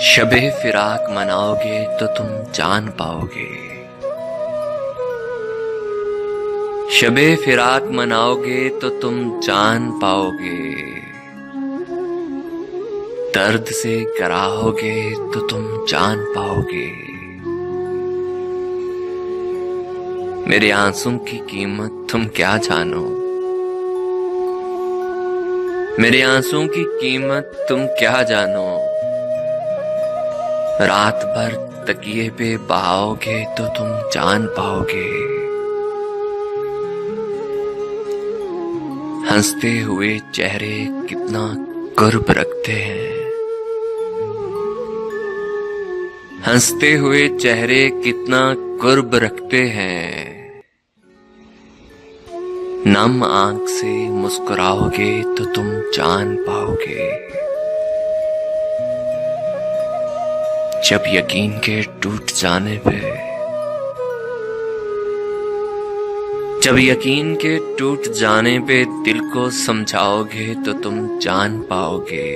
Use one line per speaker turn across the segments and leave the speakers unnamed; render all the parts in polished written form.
शबे फिराक मनाओगे तो तुम जान पाओगे। शबे फिराक मनाओगे तो तुम जान पाओगे। दर्द से कराहोगे तो तुम जान पाओगे। मेरे आंसू की कीमत तुम क्या जानो। मेरे आंसू की कीमत तुम क्या जानो। रात भर तकिए पे बहाओगे तो तुम जान पाओगे। हंसते हुए चेहरे कितना कुर्ब रखते हैं। हंसते हुए चेहरे कितना कुर्ब रखते हैं। नम आंख से मुस्कुराओगे तो तुम जान पाओगे। जब यकीन के टूट जाने पे, जब यकीन के टूट जाने पे दिल को समझाओगे तो तुम जान पाओगे।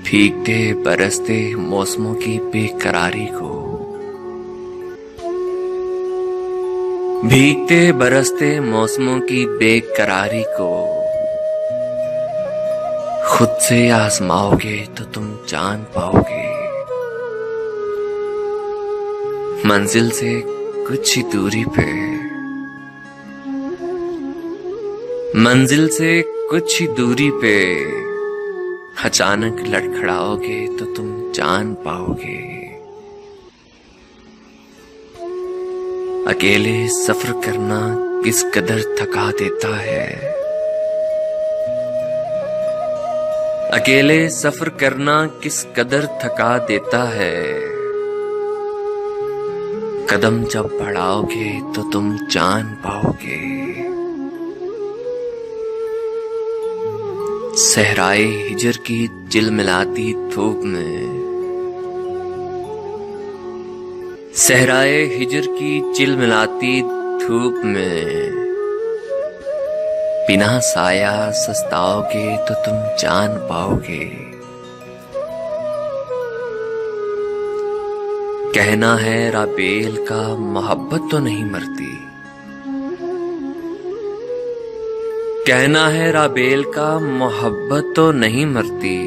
भीगते बरसते मौसमों की बेकरारी को, भीगते बरसते मौसमों की बेकरारी को खुद से आजमाओगे तो तुम जान पाओगे। मंजिल से कुछ ही दूरी पे, मंजिल से कुछ ही दूरी पे अचानक लड़खड़ाओगे तो तुम जान पाओगे। अकेले सफर करना किस कदर थका देता है। अकेले सफर करना किस कदर थका देता है। कदम जब बढ़ाओगे तो तुम जान पाओगे। सहराए हिजर की चिलमिलाती धूप में, सहराए हिजर की चिलमिलाती धूप में बिना साया सस्ताओगे तो तुम जान पाओगे। कहना है राबेल का मोहब्बत तो नहीं मरती। कहना है राबेल का मोहब्बत तो नहीं मरती।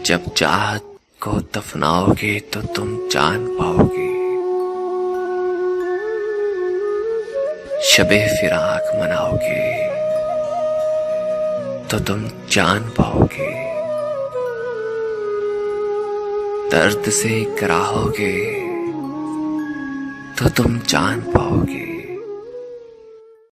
जब चाहत को दफनाओगे तो तुम जान पाओगे। शबे फिराक मनाओगे तो तुम जान पाओगे। दर्द से कराहोगे तो तुम जान पाओगे।